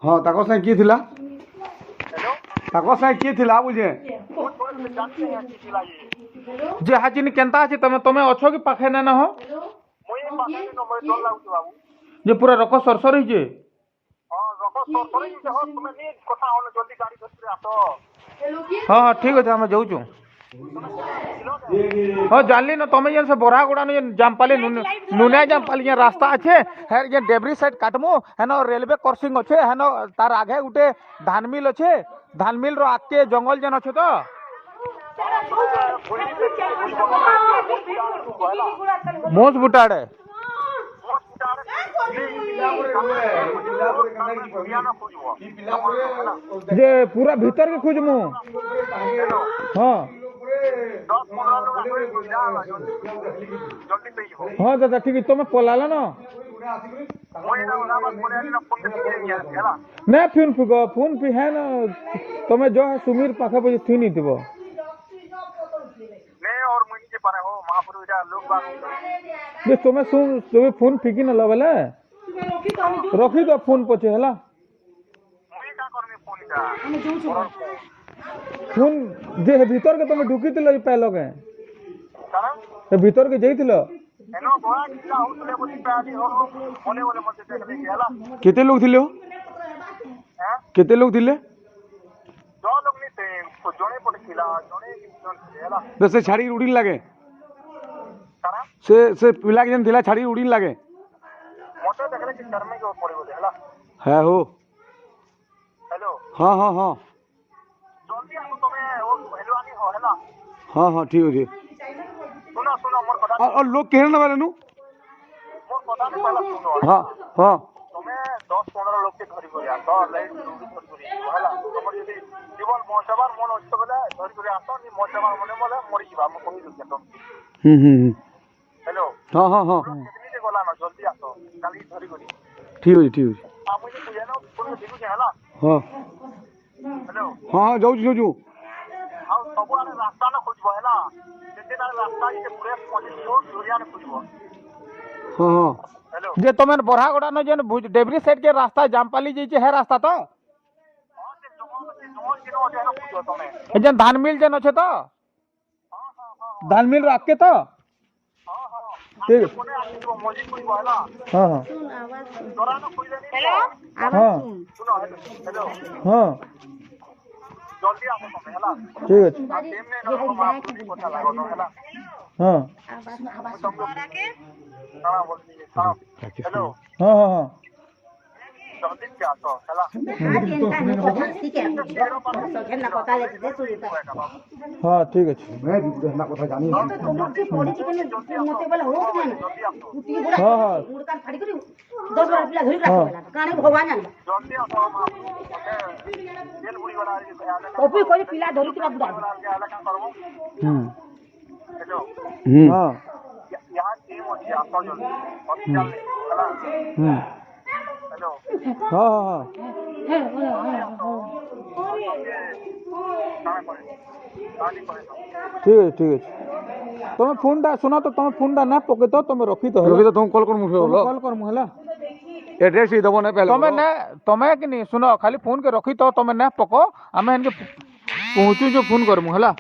हाँ ताको साथ किए थिला ताको साथ किए थिला बुझे जे हाजिनी केंता अछि तमे तमे अछो कि पाखे ना हो जे पूरा रख सरसर ही जे हाँ हाँ ठीक अच्छे हमें जाऊँ हाँ जानली न तुम ये से बोरा गुड़ा जामपाली नुनिया जामपाली ये रास्ता अच्छे है ये डेबरी साइड काटमु है न रेलवे क्रॉसिंग अच्छे है न तार आगे गुटे धान मिल अच्छे धान मिल रो आके जंगल जन अच्छे तो मोस बुटाड़े जे पूरा भीतर के खोजमु हाँ हाँ दादा ठीक है तुम पलाला ना नहीं फोन पे है ना तुम्हें जो है सुमीर पाखा पे थी नहीं थी वो तुम्हें तुम्हें फोन फिकी न लबले रखी दो फोन पछे हला फोन जे भीतर के तुम ढुकी थिलो ई पहलो के भीतर के जइथिलो केते लोग थिले केते लोग थिले से छाड़ी उड़ी लागे से पिला के जन थिला छाड़ी उड़ी लागे है हो हाँ हाँ हाँ हाँ हाँ ठीक है और लोग कहने ना वाले नु हाँ हाँ तुम्हें 10-15 लोग के धरी करिया तो लाइट होला तमर यदि जीवन मोचबार मन अछि बोले धरी करिया आतो नि मोचबार मने बोले मरि जीवा हम कहि दउ तुम हेलो हाँ हाँ हाँ कितनी से गोला ना जल्दी आतो काली धरी करी ठीक है आप मुझे बुझे ना फोन देखु के हला हाँ हेलो हाँ जाऊ हां सब आने रास्ता ना खोजबो हैला जेते ना रास्ता के पूरे पहुंचो दुरिया ने खोजबो हाँ हाँ हेलो जे तुम बोरा गोड़ा न जेन डेबरी साइड के रास्ता जामपाली जे है रास्ता तो जन धान मिल जन अच्छे तो धान मिल रख के तो ठीक हाँ हाँ हाँ हाँ ठीक है हाँ हेलो हाँ हाँ हाँ जल्दी क्या तो हैला हाँ ठीक है मैं ना कथा जानी हाँ हाँ हाँ यहाँ टीम होती है आपका जो हॉस्पिटल हैला हेलो हाँ हाँ ठीक है तुम फोन टा सुना तो तुम फोन टा ना पके तो तुम रखी तो तुम कॉल कर मुझे कॉल कर मुहला एड्रेस ही दबो ना पहले तुम कि नहीं सुनो खाली फोन के रखी तो तुम ना पको आमे इनके पहुंचू जो फोन कर मुहला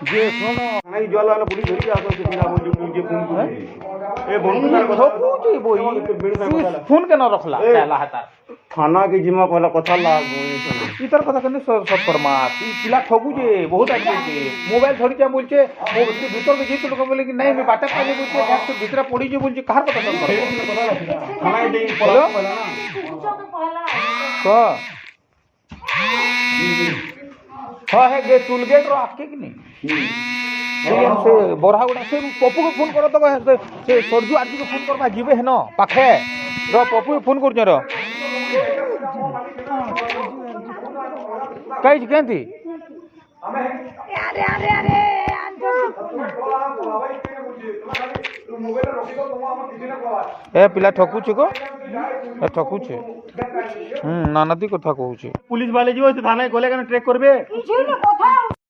जे सुनो नहीं जला ना पुलिस धरी आसो से बिना मुझे फोन कर ए बंद कर पूछी बोई फोन के न रखला पहला हता थाना के जिम्मा कहला कथा लाग इतर कथा कने सब परमा पिला ठगु जे बहुत आगे जे मोबाइल धरि जा बोलछे वो भीतर के जीत लोग बोले कि नहीं मैं बाटा पाले बोलछे घर से भीतर पड़ी जे बोलछे कहार पता कर थाना दे पहला ना का हाँ है गे टूल गेट रो आके कि नहीं से बोरा गुड़ा से पप्पू को फोन करो तो से सरजू आरती को फोन करबा जीवे है न पाखे रो पप्पू को फोन कर रो कई केंती अरे अरे अरे ए पिला ठकुछ को ए ठकुछ नानादी कथा कहूछ पुलिस वाले जीव थाना गले ट्रेक करबे